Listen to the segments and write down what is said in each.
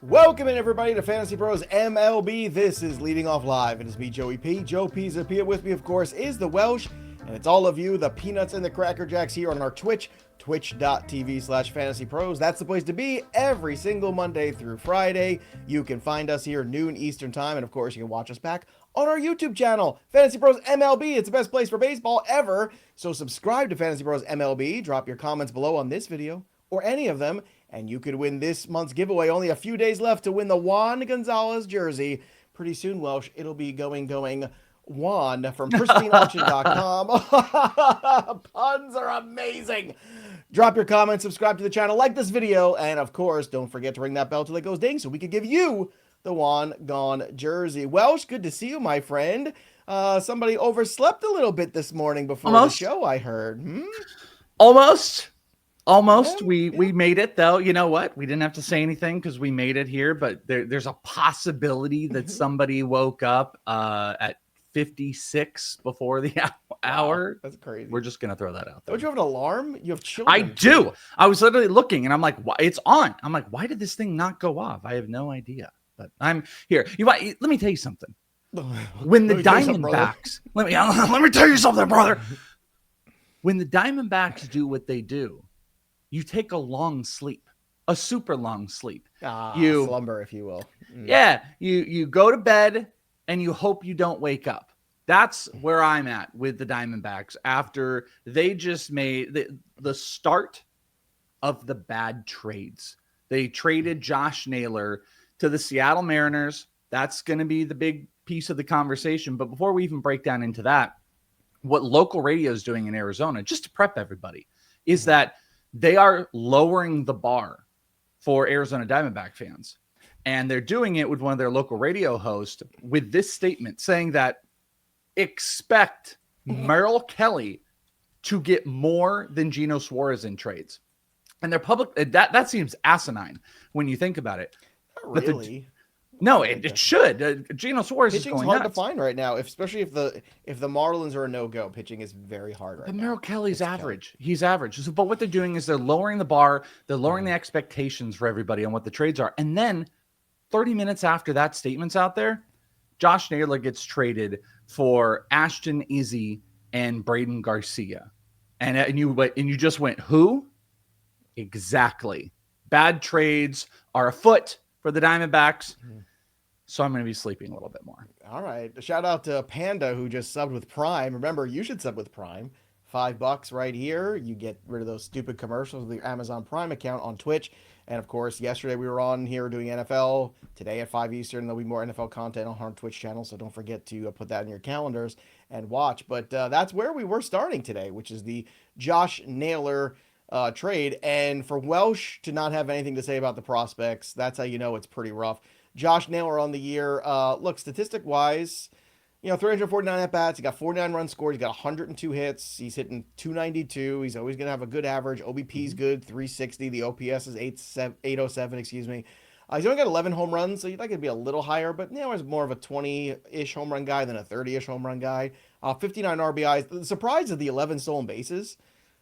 Welcome in, everybody, to Fantasy Pros MLB. This is Leading Off Live. It is me, Joey P. Joe P's up here with me, of course, is the Welsh, and it's all of you, the Peanuts and the Cracker Jacks, here on our Twitch, twitch.tv/fantasypros. That's the place to be every single Monday through Friday. You can find us here noon Eastern time, and of course, you can watch us back on our YouTube channel, Fantasy Pros MLB. It's the best place for baseball ever. So subscribe to Fantasy Pros MLB. Drop your comments below on this video or any of them, and you could win this month's giveaway. Only a few days left to win the Juan Gonzalez jersey. Pretty soon, Welsh, it'll be going Juan from pristineauction.com. Puns are amazing. Drop your comments, subscribe to the channel, like this video, and of course, don't forget to ring that bell till it goes ding so we can give you the Juan Gone jersey. Welsh, good to see you, my friend. Somebody overslept a little bit this morning before the show, I heard. Almost. Yeah. We made it, though. You know what? We didn't have to say anything because we made it here, but there's a possibility that somebody woke up at 56 before the hour. Wow, that's crazy. We're just going to throw that out there. Don't you have an alarm? You have children. I do. I was literally looking, and I'm like, why? It's on. I'm like, why did this thing not go off? I have no idea, but I'm here. Let me tell you something. When the Diamondbacks, let me tell you something, brother. When the Diamondbacks do what they do, you take a long sleep, a super long sleep. You slumber, if you will. Yeah, you go to bed and you hope you don't wake up. That's where I'm at with the Diamondbacks after they just made the start of the bad trades. They traded Josh Naylor to the Seattle Mariners. That's going to be the big piece of the conversation. But before we even break down into that, what local radio is doing in Arizona, just to prep everybody, is that they are lowering the bar for Arizona Diamondback fans. And they're doing it with one of their local radio hosts with this statement saying that expect Merrill Kelly to get more than Geno Suarez in trades. And they're public. That seems asinine when you think about it. Not really. No, it should. Geno Suarez is going hard nuts. to find right now, especially if the Marlins are a no-go. Pitching is very hard right now. Merrill Kelly's average. He's average. So, but what they're doing is they're lowering the bar. They're lowering the expectations for everybody on what the trades are. And then 30 minutes after that statement's out there, Josh Naylor gets traded for Ashton Izzy and Braden Garcia. And you just went, who? Exactly. Bad trades are afoot for the Diamondbacks. So I'm going to be sleeping a little bit more. All right. Shout out to Panda, who just subbed with Prime. Remember, you should sub with Prime. $5 right here. You get rid of those stupid commercials with your Amazon Prime account on Twitch. And of course, yesterday we were on here doing NFL. Today at 5 Eastern, there'll be more NFL content on our Twitch channel. So don't forget to put that in your calendars and watch. But that's where we were starting today, which is the Josh Naylor trade. And for Welsh to not have anything to say about the prospects, that's how you know it's pretty rough. Josh Naylor on the year, look, statistic-wise, 349 at-bats. He got 49 runs scored. He's got 102 hits. He's hitting 292. He's always going to have a good average. OBP's good, 360. The OPS is 807, excuse me. He's only got 11 home runs, so you'd like it to be a little higher, but he's more of a 20-ish home run guy than a 30-ish home run guy. 59 RBIs. The surprise is the 11 stolen bases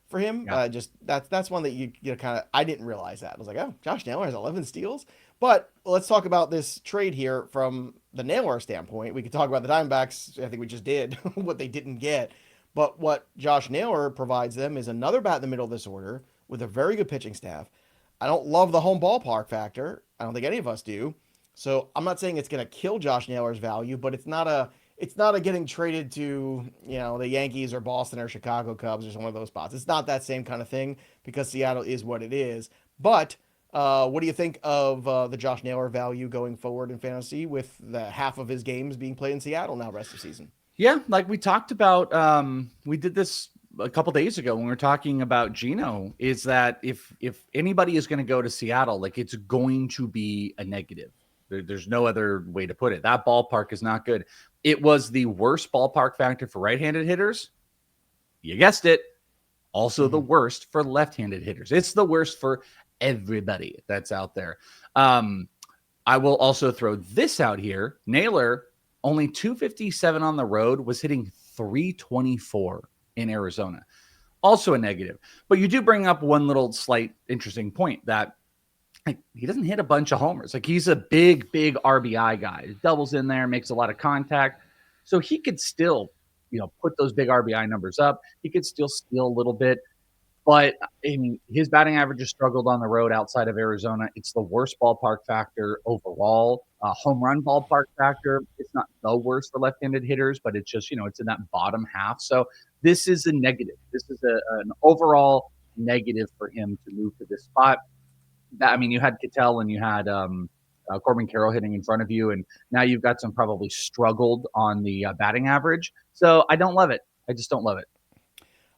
for him. Yeah. That's one that you kind of, I didn't realize that. I was like, oh, Josh Naylor has 11 steals. But let's talk about this trade here from the Naylor standpoint. We could talk about the Diamondbacks. I think we just did what they didn't get. But what Josh Naylor provides them is another bat in the middle of this order with a very good pitching staff. I don't love the home ballpark factor. I don't think any of us do. So I'm not saying it's going to kill Josh Naylor's value, but it's not a getting traded to, the Yankees or Boston or Chicago Cubs or some of those spots. It's not that same kind of thing because Seattle is what it is. But what do you think of the Josh Naylor value going forward in fantasy with the half of his games being played in Seattle now rest of season? Yeah, like we talked about, we did this a couple days ago when we were talking about Geno, is that if anybody is going to go to Seattle, like it's going to be a negative. There's no other way to put it. That ballpark is not good. It was the worst ballpark factor for right-handed hitters. You guessed it. Also the worst for left-handed hitters. It's the worst for everybody that's out there. I will also throw this out here. Naylor, only 257 on the road, was hitting 324 in Arizona. Also a negative. But you do bring up one little slight interesting point that like, he doesn't hit a bunch of homers. Like, he's a big RBI guy. He doubles in there, makes a lot of contact. So he could still, put those big RBI numbers up. He could still steal a little bit. But I mean, his batting average has struggled on the road outside of Arizona. It's the worst ballpark factor overall. Home run ballpark factor, it's not the worst for left-handed hitters, but it's just, it's in that bottom half. So this is a negative. This is an overall negative for him to move to this spot. I mean, you had Cattell and you had Corbin Carroll hitting in front of you, and now you've got some probably struggled on the batting average. So I don't love it. I just don't love it.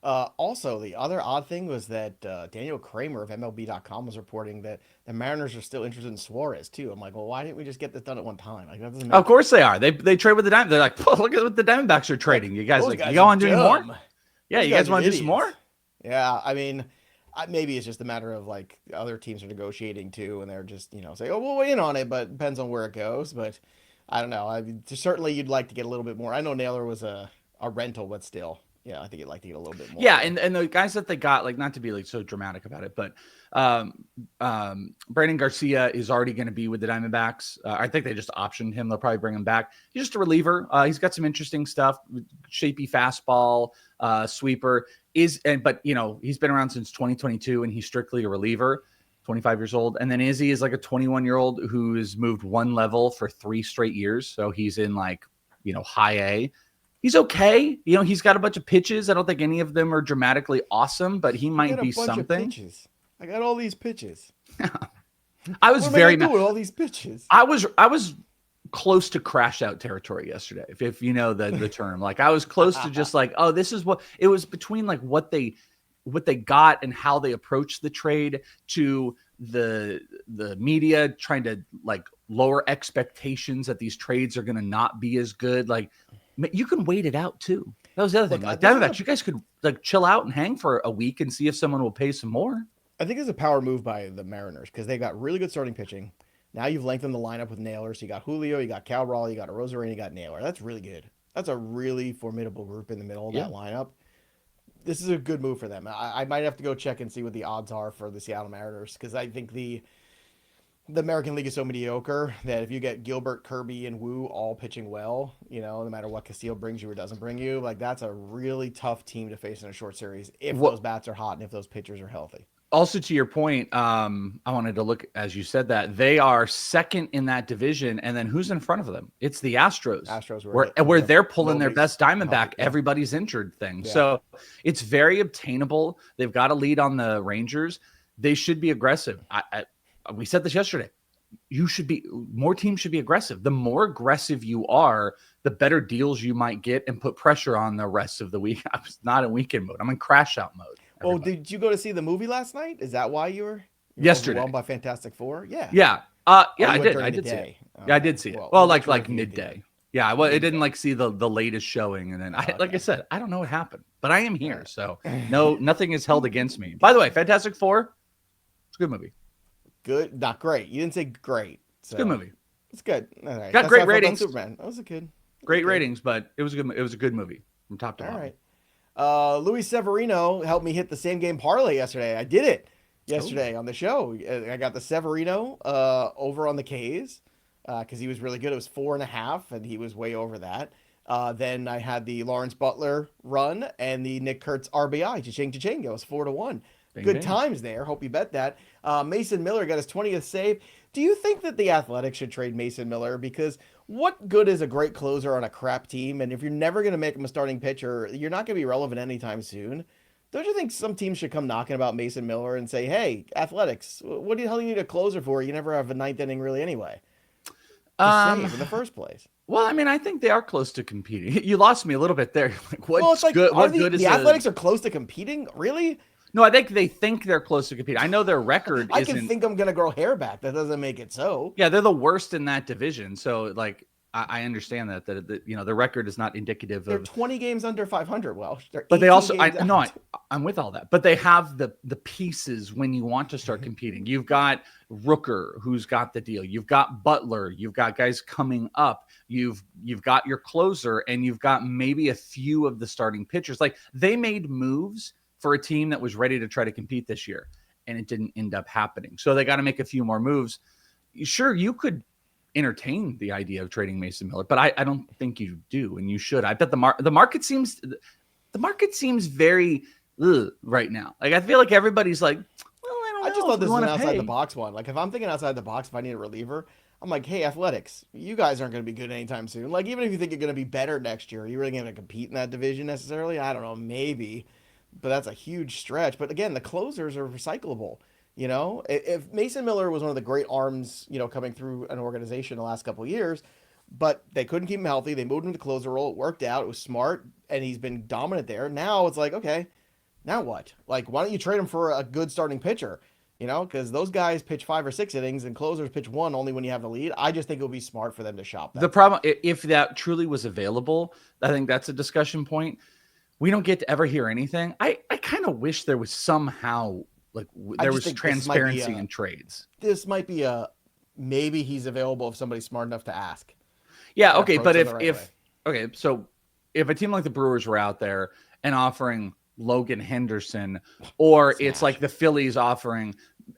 Also, the other odd thing was that Daniel Kramer of MLB.com was reporting that the Mariners are still interested in Suarez too. I'm like, well, why didn't we just get this done at one time? Like, that doesn't make Of course they are. They trade with the Diamondbacks. They're like, look at what the Diamondbacks are trading. You guys, you want to do more? Yeah, you guys want to do some more? Yeah, I mean, maybe it's just a matter of like other teams are negotiating too, and they're just say, oh, we'll weigh in on it, but it depends on where it goes. But I don't know. I mean, certainly you'd like to get a little bit more. I know Naylor was a rental, but still. Yeah, I think you'd like to get a little bit more. Yeah, and the guys that they got, like, not to be like so dramatic about it, but Brandon Garcia is already going to be with the Diamondbacks. I think they just optioned him. They'll probably bring him back. He's just a reliever. He's got some interesting stuff, shapy fastball, sweeper. But he's been around since 2022, and he's strictly a reliever. 25 years old. And then Izzy is like a 21-year-old who's moved one level for 3 straight years. So he's in like, high A. He's okay. He's got a bunch of pitches. I don't think any of them are dramatically awesome, but he might be something. I got all these pitches. I was very mad with all these pitches. I was close to crash out territory yesterday. If you know the term, like I was close to just like, oh, this is what it was between like what they got and how they approached the trade to the media trying to like lower expectations that these trades are going to not be as good. Like, you can wait it out too. That was the other thing. Like Diamondbacks, you guys could like chill out and hang for a week and see if someone will pay some more. I think it's a power move by the Mariners because they got really good starting pitching. Now you've lengthened the lineup with Naylor. So you got Julio, you got Cabrera, you got Arozarena, you got Naylor. That's really good. That's a really formidable group in the middle of that lineup. This is a good move for them. I might have to go check and see what the odds are for the Seattle Mariners because I think the American League is so mediocre that if you get Gilbert, Kirby, and Wu all pitching well, no matter what Castillo brings you or doesn't bring you, like that's a really tough team to face in a short series if those bats are hot and if those pitchers are healthy. Also, to your point, I wanted to look, as you said, that they are second in that division, and then who's in front of them? It's the Astros. Where they're pulling their best Diamondback. Everybody's injured thing. Yeah. So it's very obtainable. They've got a lead on the Rangers. They should be aggressive. We said this yesterday. More teams should be aggressive. The more aggressive you are, the better deals you might get and put pressure on the rest of the week. I was not in weekend mode. I'm in crash out mode. Oh, did you go to see the movie last night? Is that why you were yesterday overwhelmed by Fantastic Four? Yeah. Yeah. I did. I did see it. Yeah, I did see it. Well, like midday. Yeah. Well, it didn't like see the latest showing, and then like I said, I don't know what happened, but I am here, so nothing is held against me. By the way, Fantastic Four, it's a good movie. Good, not great. You didn't say great. So. It's a good movie. It's good. All right. Got great ratings. Superman. That was a good. Great ratings, but it was a good. It was a good movie from top to bottom. All right. Luis Severino helped me hit the same game parlay yesterday. I did it yesterday on the show. I got the Severino over on the K's because he was really good. It was 4.5, and he was way over that. Then I had the Lawrence Butler run and the Nick Kurtz RBI. Cha-ching. It was 4-1. Good times there. Hope you bet that. Mason Miller got his 20th save. Do you think that the Athletics should trade Mason Miller? Because what good is a great closer on a crap team? And if you're never going to make him a starting pitcher, you're not going to be relevant anytime soon. Don't you think some teams should come knocking about Mason Miller and say, hey, Athletics, what the hell do you need a closer for? You never have a ninth inning really anyway. Save in the first place. Well, I mean, I think they are close to competing. You lost me a little bit there. Like, what's good? What good is the Athletics are close to competing? Really? No, I think they think they're close to competing. I know their record isn't... I can think I'm going to grow hair back. That doesn't make it so. Yeah, they're the worst in that division. So, like, I understand that the record is not indicative they're 20 games under 500, Welsh. But they also... I'm with all that. But they have the pieces when you want to start competing. You've got Rooker, who's got the deal. You've got Butler. You've got guys coming up. You've got your closer, and you've got maybe a few of the starting pitchers. Like, they made moves for a team that was ready to try to compete this year. and it didn't end up happening. So they got to make a few more moves. Sure, you could entertain the idea of trading Mason Miller, but I don't think you do, and you should. I bet the market seems very right now. Like I feel like everybody's like, well, I don't know. I just thought this was an outside pay. the box one. Like if I'm thinking outside the box, if I need a reliever, I'm like, hey, Athletics, you guys aren't going to be good anytime soon. Like even if you think you're going to be better next year, are you really going to compete in that division necessarily? I don't know, maybe, but that's a huge stretch. But again, the closers are recyclable. You know, if Mason Miller was one of the great arms, you know, coming through an organization the last couple of years, but they couldn't keep him healthy. They moved him to the closer role. It worked out. It was smart, and he's been dominant there. Now it's like, okay, now what? Like, why don't you trade him for a good starting pitcher? You know, because those guys pitch 5 or 6 innings, and closers pitch 1 only when you have the lead. I just think it would be smart for them to shop that. The problem, if that truly was available, I think that's a discussion point. We don't get to ever hear anything. I kind of wish there was somehow. Like there was transparency in trades. This might be maybe he's available if somebody's smart enough to ask. Yeah, okay, but so if a team like the Brewers were out there and offering Logan Henderson, or it's like the Phillies offering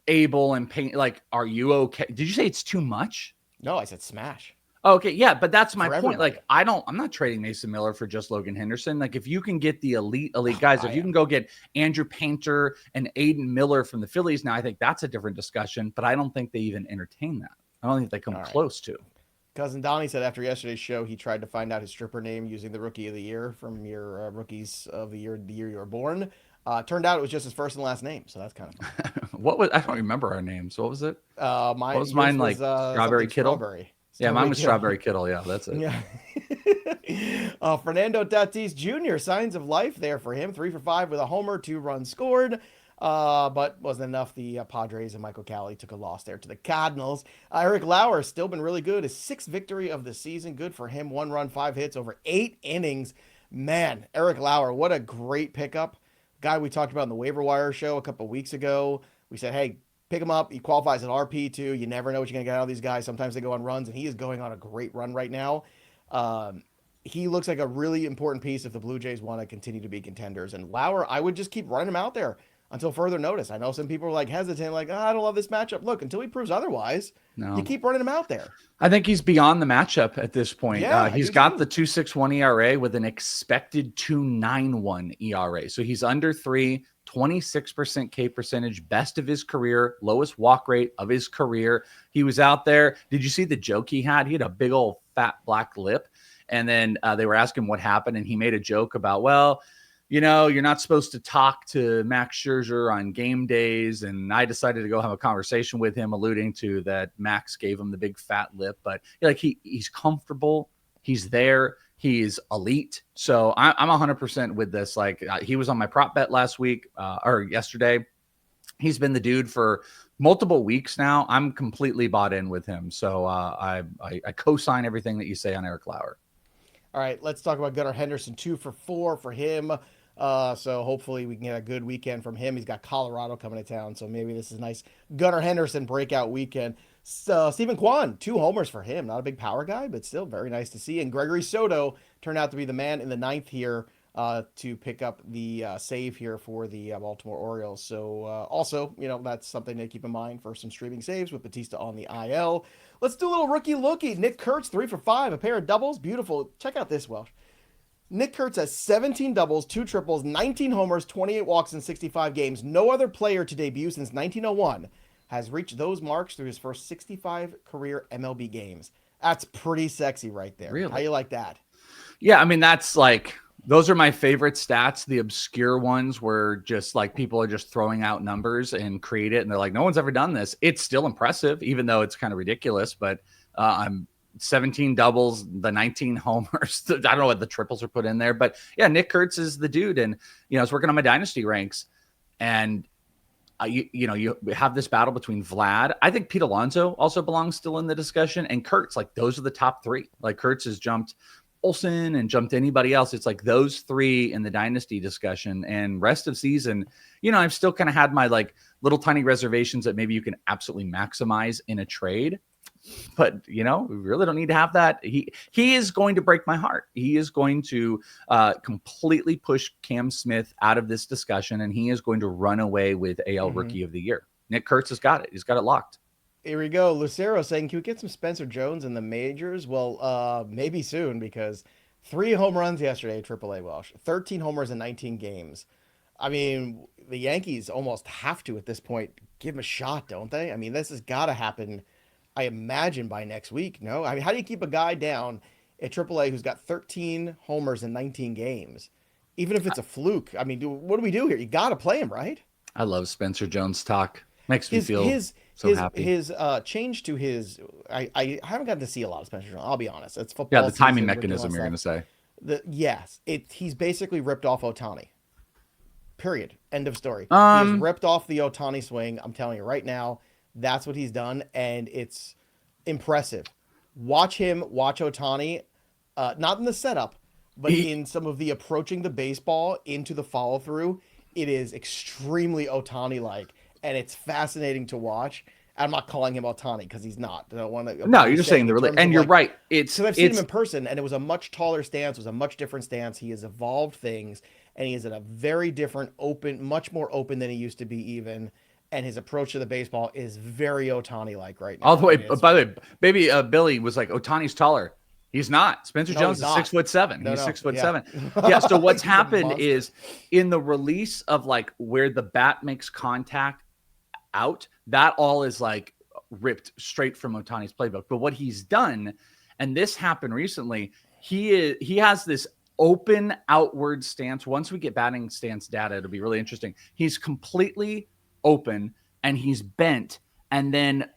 Abel and Payne, like, are you okay? Did you say it's too much? No, I said smash. Okay, yeah, but that's my point. Everybody. Like, I'm not trading Mason Miller for just Logan Henderson. Like, if you can get the elite guys, if you can go get Andrew Painter and Aiden Miller from the Phillies, now I think that's a different discussion. But I don't think they even entertain that. I don't think they come close to. Cousin Donnie said after yesterday's show, he tried to find out his stripper name using the Rookie of the Year from your Rookies of the year you were born. Turned out it was just his first and last name, so that's kind of fun. I don't remember our names. What was it? What was mine? Like Strawberry Kittle? Strawberry. Yeah, mine was Strawberry Kittle. Yeah, that's it. Yeah. Fernando Tatis Jr. Signs of life there for him. 3 for 5 with a homer, 2 runs scored. But wasn't enough. The Padres and Michael Cali took a loss there to the Cardinals. Eric Lauer still been really good. His 6th victory of the season. Good for him. 1 run, 5 hits over 8 innings. Man, Eric Lauer, what a great pickup. Guy we talked about in the waiver wire show a couple weeks ago. We said, hey, pick him up. He qualifies at RP too. You never know what you're going to get out of these guys. Sometimes they go on runs, and he is going on a great run right now. He looks like a really important piece if the Blue Jays want to continue to be contenders. And Lauer, I would just keep running him out there until further notice. I know some people are like hesitant, like, I don't love this matchup. Look, until he proves otherwise, you keep running him out there. I think he's beyond the matchup at this point. Yeah, he's got the 2.61 ERA with an expected 2.91 ERA. So he's under 3, 26% K percentage, best of his career, lowest walk rate of his career. He was out there. Did you see the joke he had? He had a big old fat black lip. And then they were asking what happened. And he made a joke about, well, you know, you're not supposed to talk to Max Scherzer on game days. And I decided to go have a conversation with him, alluding to that Max gave him the big fat lip. But like he's comfortable. He's there. He's elite. So I'm 100% with this. Like he was on my prop bet last week or yesterday. He's been the dude for multiple weeks now. I'm completely bought in with him. So I co-sign everything that you say on Eric Lauer. All right, let's talk about Gunnar Henderson. 2 for 4 for him. So hopefully we can get a good weekend from him. He's got Colorado coming to town, so maybe this is a nice Gunnar Henderson breakout weekend. So Stephen Kwan, 2 homers for him. Not a big power guy, but still very nice to see. And Gregory Soto turned out to be the man in the 9th here to pick up the save here for the Baltimore Orioles. So also, you know, that's something to keep in mind for some streaming saves with Batista on the IL. Let's do a little rookie lookie. Nick Kurtz, 3 for 5, a pair of doubles. Beautiful. Check out this, Welsh. Nick Kurtz has 17 doubles, 2 triples, 19 homers, 28 walks in 65 games. No other player to debut since 1901 has reached those marks through his first 65 career MLB games. That's pretty sexy right there. Really? How you like that? Yeah, I mean, that's like, those are my favorite stats. The obscure ones where just like people are just throwing out numbers and create it. And they're like, no one's ever done this. It's still impressive, even though it's kind of ridiculous, but I'm 17 doubles, the 19 homers. I don't know what the triples are put in there, but yeah, Nick Kurtz is the dude. And, you know, I was working on my dynasty ranks, and you have this battle between Vlad. I think Pete Alonso also belongs still in the discussion, and Kurtz. Like, those are the top 3. Like, Kurtz has jumped Olsen and jumped anybody else. It's like those 3 in the dynasty discussion. And rest of season, you know, I've still kind of had my like little tiny reservations that maybe you can absolutely maximize in a trade. But, we really don't need to have that. He is going to break my heart. He is going to completely push Cam Smith out of this discussion, and he is going to run away with AL Rookie of the Year. Nick Kurtz has got it. He's got it locked. Here we go. Lucero saying, can we get some Spencer Jones in the majors? Well, maybe soon, because 3 home runs yesterday at AAA Welsh. 13 homers in 19 games. I mean, the Yankees almost have to, at this point, give him a shot, don't they? I mean, this has got to happen, I imagine, by next week, no? I mean, how do you keep a guy down at AAA who's got 13 homers in 19 games? Even if it's a fluke. I mean, what do we do here? You got to play him, right? I love Spencer Jones talk. Makes me feel so happy. His change to his, I haven't gotten to see a lot of Spencer Jones, I'll be honest. It's football. Yeah, the timing mechanism, you're going to say. Yes, he's basically ripped off Ohtani. Period. End of story. He's ripped off the Ohtani swing. I'm telling you right now, that's what he's done, and it's impressive. Watch Ohtani, not in the setup, but in some of the approaching the baseball into the follow through. It is extremely Ohtani-like, and it's fascinating to watch. I'm not calling him Ohtani because he's not. I don't want to. No, you're just saying and you're right. Because I've seen him in person, and it was a much taller stance, it was a much different stance. He has evolved things, and he is at a very different, much more open than he used to be even. And his approach to the baseball is very Ohtani-like right now. All the way. By the way, baby Billy was like, Ohtani's taller. He's not. Spencer Jones is 6'7". He's 6'7". Yeah. So what's happened is in the release of like where the bat makes contact out, that all is like ripped straight from Ohtani's playbook. But what he's done, and this happened recently, he has this open outward stance. Once we get batting stance data, it'll be really interesting. He's completely open and he's bent, and then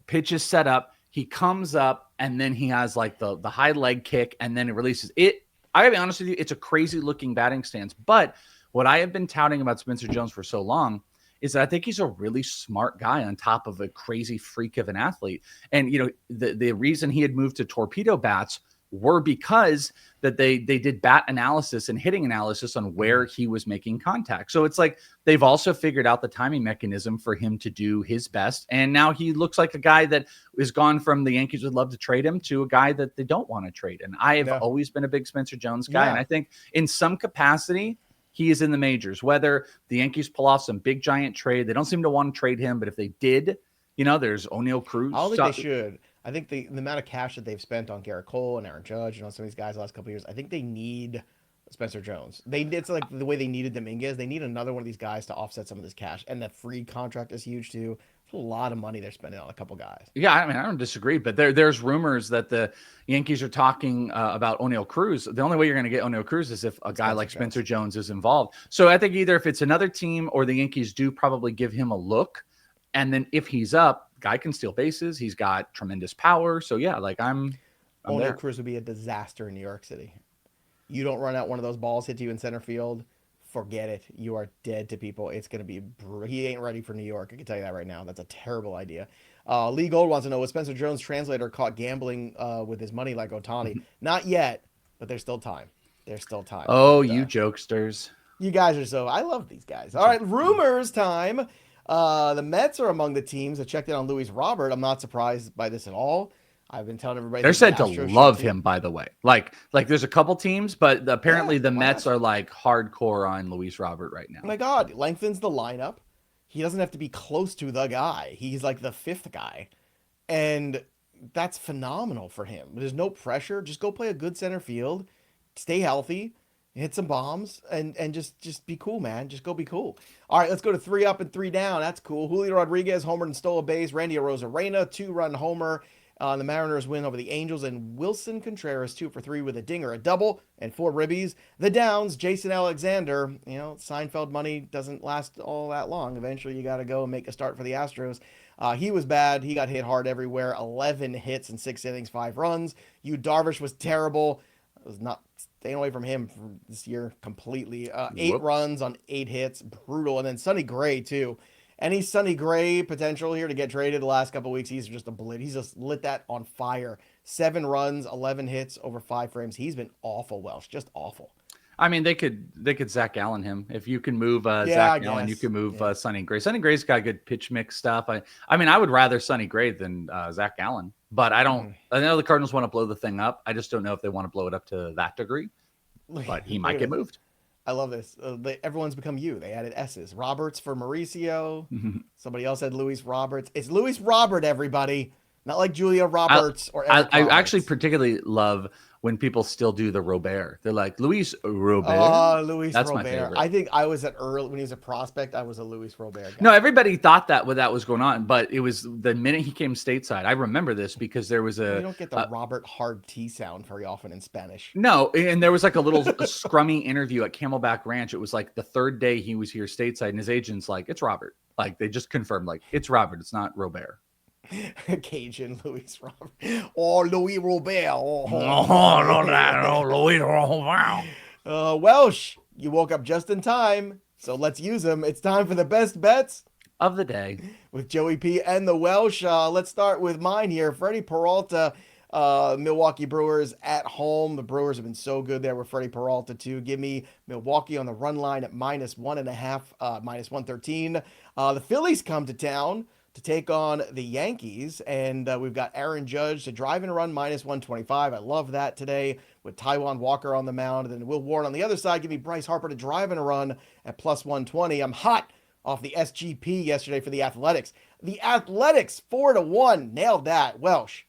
pitch is set up. He comes up, and then he has like the high leg kick, and then it releases it. I gotta be honest with you, it's a crazy looking batting stance. But what I have been touting about Spencer Jones for so long is that I think he's a really smart guy on top of a crazy freak of an athlete. And the reason he had moved to torpedo bats were because that they did bat analysis and hitting analysis on where he was making contact. So it's like they've also figured out the timing mechanism for him to do his best. And now he looks like a guy that is gone from the Yankees would love to trade him to a guy that they don't want to trade. And I have always been a big Spencer Jones guy. Yeah. And I think in some capacity, he is in the majors. Whether the Yankees pull off some big giant trade, they don't seem to want to trade him. But if they did, there's O'Neal Cruz. I don't think they should. I think the amount of cash that they've spent on Garrett Cole and Aaron Judge and on some of these guys the last couple of years, I think they need Spencer Jones. It's like the way they needed Dominguez. They need another one of these guys to offset some of this cash. And the free contract is huge too. It's a lot of money they're spending on a couple guys. Yeah, I mean, I don't disagree, but there's rumors that the Yankees are talking about O'Neal Cruz. The only way you're going to get O'Neal Cruz is if a guy like Spencer Jones is involved. So I think either if it's another team or the Yankees do probably give him a look, and then if he's up, guy can steal bases. He's got tremendous power. So yeah, like I'm O'Neal Cruz would be a disaster in New York City. You don't run out one of those balls, hit you in center field, forget it. You are dead to people. It's going to be he ain't ready for New York. I can tell you that right now. That's a terrible idea. Lee Gold wants to know, was Spencer Jones' translator caught gambling with his money like Ohtani? Not yet, but there's still time. There's still time. Oh, you jokesters. You guys are I love these guys. All right, rumors time. The Mets are among the teams that checked in on Luis Robert. I'm not surprised by this at all. I've been telling everybody they're said to love him, by the way. Like there's a couple teams, but apparently the Mets are like hardcore on Luis Robert right now. Oh my God, lengthens the lineup. He doesn't have to be close to the guy. He's like the fifth guy, and that's phenomenal for him. There's no pressure. Just go play a good center field, stay healthy, hit some bombs, and just be cool, man. Just go be cool. All right, let's go to 3 up and 3 down. That's cool. Julio Rodríguez homered and stole a base. Randy Arozarena 2-run homer. The Mariners win over the Angels, and Wilson Contreras 2 for 3 with a dinger, a double, and 4 ribbies. The downs, Jason Alexander. Seinfeld money doesn't last all that long. Eventually, you got to go and make a start for the Astros. He was bad. He got hit hard everywhere. 11 hits in 6 innings, 5 runs. Yu Darvish was terrible. I was not staying away from him for this year completely. 8 runs on 8 hits, brutal. And then Sonny Gray too. Any Sonny Gray potential here to get traded the last couple of weeks? He's just a blitz. He's just lit that on fire. 7 runs, 11 hits over 5 frames. He's been awful, Welsh, just awful. I mean, they could Zach Allen him. If you can move Zach Allen, you can move Sonny Gray. Sonny Gray's got good pitch mix stuff. I mean, I would rather Sonny Gray than Zach Allen. But I know the Cardinals want to blow the thing up. I just don't know if they want to blow it up to that degree. But he might get moved. I love this. Everyone's become you. They added S's. Roberts for Mauricio. Somebody else said Luis Roberts. It's Luis Robert, everybody. Not like Julio Roberts or Eric I Roberts. actually particularly love when people still do the Robert. They're like, Luis Robert. Oh, Luis That's Robert. my favorite. I think I was when he was a prospect, I was a Luis Robert guy. No, everybody thought that was going on, but it was the minute he came stateside. I remember this because there was you don't get the Robert hard T sound very often in Spanish. No, and there was like a little scrummy interview at Camelback Ranch. It was like the third day he was here stateside, and his agent's like, it's Robert. Like, they just confirmed, like, it's Robert. It's not Robert. Cajun Luis Robert. Oh, Louis Robert. Oh, Louis Robert. Welsh, you woke up just in time, so let's use them. It's time for the best bets of the day with Joey P and the Welsh. Let's start with mine here. Freddie Peralta, Milwaukee Brewers at home. The Brewers have been so good there with Freddie Peralta too. Give me Milwaukee on the run line at -1.5, -113. The Phillies come to town to take on the Yankees, and we've got Aaron Judge to drive and run -125. I love that today with Taijuan Walker on the mound, and then Will Ward on the other side. Give me Bryce Harper to drive and run at +120. I'm hot off the SGP yesterday for the Athletics. The Athletics 4-1, nailed that. Welsh,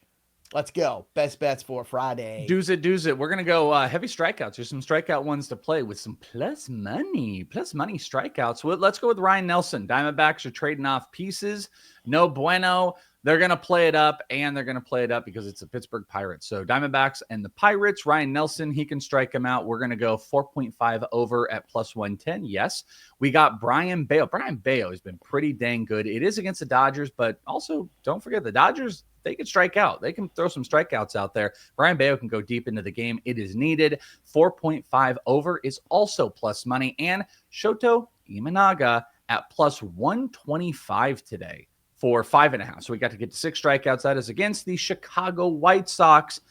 let's go. Best bets for Friday. Do's it. We're going to go heavy strikeouts. There's some strikeout ones to play with some plus money strikeouts. Well, let's go with Ryan Nelson. Diamondbacks are trading off pieces. No bueno. They're going to play it up, and they're going to play it up because it's the Pittsburgh Pirates. So Diamondbacks and the Pirates, Ryan Nelson, he can strike them out. We're going to go 4.5 over at +110. Yes. We got Brian Bayo. Brian Bayo has been pretty dang good. It is against the Dodgers, but also don't forget the Dodgers, they can strike out. They can throw some strikeouts out there. Brian Bayo can go deep into the game. It is needed. 4.5 over is also plus money. And Shoto Imanaga at +125 today for 5.5. So we got to get to 6 strikeouts. That is against the Chicago White Sox.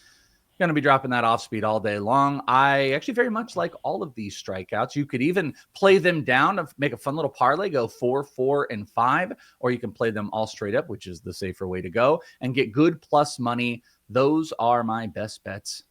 Going to be dropping that off speed all day long. I actually very much like all of these strikeouts. You could even play them down to make a fun little parlay, go 4, 4, and 5, or you can play them all straight up, which is the safer way to go, and get good plus money. Those are my best bets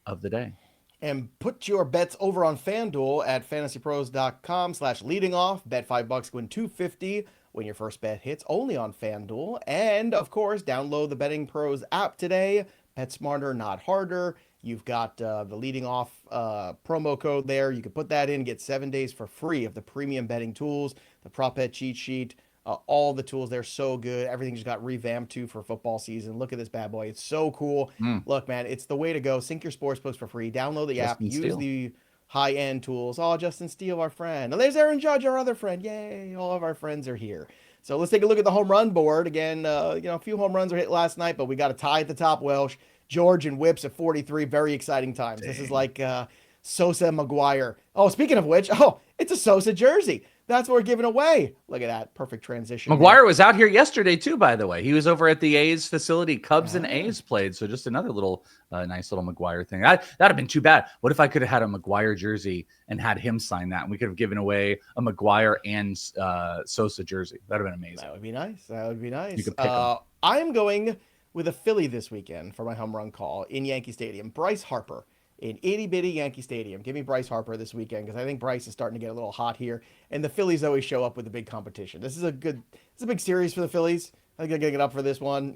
of the day. And put your bets over on FanDuel at fantasypros.com/leadingoff. Bet $5, win $250 when your first bet hits, only on FanDuel. And, of course, download the Betting Pros app today. Bet smarter, not harder. You've got the leading off promo code there. You can put that in, get 7 days for free of the premium betting tools, the prop bet cheat sheet, all the tools. They're so good. Everything just got revamped too for football season. Look at this bad boy. It's so cool. Look, man, it's the way to go. Sync your sportsbooks for free. Download the app. Use the high-end tools. Oh, Justin Steele, our friend. And there's Aaron Judge, our other friend. Yay, all of our friends are here. So let's take a look at the home run board. Again, a few home runs were hit last night, but we got a tie at the top, Welsh. George and Whips at 43. Very exciting times. Dang. This is like Sosa McGuire. Oh, speaking of which, it's a Sosa jersey. That's what we're giving away. Look at that. Perfect transition. McGuire was out here yesterday, too, by the way. He was over at the A's facility. Cubs and A's played. So just another little nice little McGuire thing. That'd have been too bad. What if I could have had a McGuire jersey and had him sign that? And we could have given away a McGuire and Sosa jersey. That would have been amazing. That would be nice. You could pick them. I'm going with a Philly this weekend for my home run call in Yankee Stadium. Bryce Harper in itty-bitty Yankee Stadium. Give me Bryce Harper this weekend because I think Bryce is starting to get a little hot here. And the Phillies always show up with the big competition. It's a big series for the Phillies. I think I'm going to get up for this one.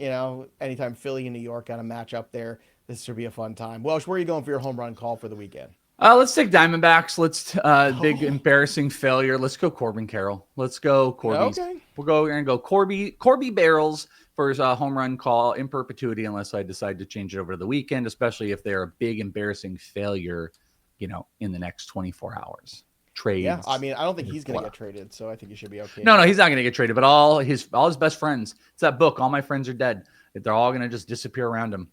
Anytime Philly and New York got a match up there, this should be a fun time. Welsh, where are you going for your home run call for the weekend? Let's take Diamondbacks. Big embarrassing failure. Let's go Corbin Carroll. Let's go Corby. Okay. We're going to go Corby Barrels for his home run call in perpetuity unless I decide to change it over to the weekend, especially if they're a big embarrassing failure, in the next 24 hours. Trades. Yeah, I don't think he's going to get traded, so I think he should be okay. No, he's not going to get traded, but all his best friends. It's that book, All My Friends Are Dead. They're all going to just disappear around him.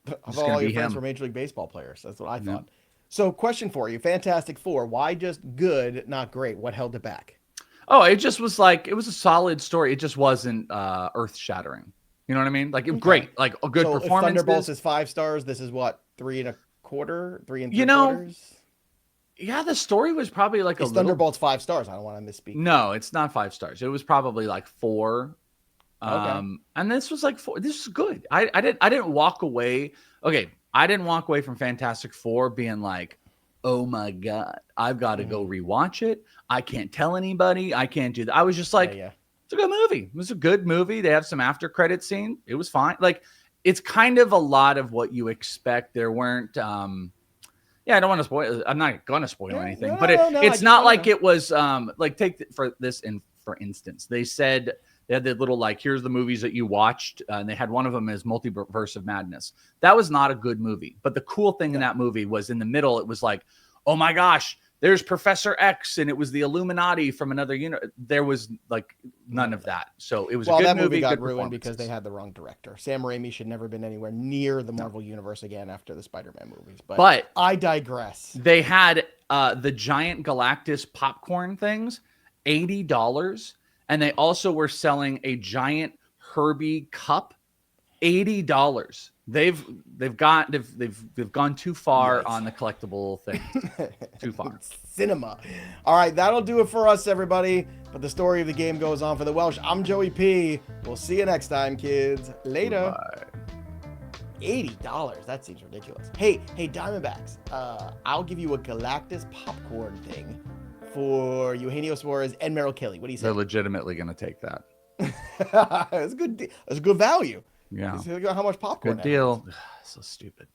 I thought all your friends were Major League Baseball players. That's what I thought. Yeah. So question for you, Fantastic Four. Why just good, not great? What held it back? Oh, it just was it was a solid story. It just wasn't earth-shattering. You know what I mean? Great, a good performance. If Thunderbolts is 5 stars, this is what, 3 1/4, 3 3/4? Yeah, the story was probably Thunderbolts 5 stars. I don't want to misspeak. No, it's not 5 stars. It was probably 4 Okay. And this was like this is good. I didn't walk away. Okay, I didn't walk away from Fantastic Four being like, oh my god, I've got to go rewatch it. I can't tell anybody. I can't do that. I was just like, Yeah. it's a good movie. It was a good movie. They have some after credit scene. It was fine. Like, it's kind of a lot of what you expect. There weren't I don't want to spoil. I'm not going to spoil anything, but it's not like it was like for instance, they said they had the little like, here's the movies that you watched, and they had one of them as Multiverse of Madness. That was not a good movie, but the cool thing in that movie was in the middle. It was like, oh my gosh, there's Professor X, and it was the Illuminati from another unit. There was like none of that, so it was a good that movie. Got ruined because they had the wrong director. Sam Raimi should never been anywhere near the Marvel universe again after the Spider-Man movies. But I digress. They had the giant Galactus popcorn things, $80, and they also were selling a giant Herbie cup, $80. They've gone too far on the collectible thing. Too far. Cinema. All right, that'll do it for us, everybody. But the story of the game goes on for the Welsh. I'm Joey P. We'll see you next time, kids. Later. Bye. $80. That seems ridiculous. Hey, Diamondbacks. I'll give you a Galactus popcorn thing for Eugenio Suarez and Merrill Kelly. What do you say? They're legitimately going to take that. It's good. It's good value. Yeah. How much popcorn? Good deal. So stupid.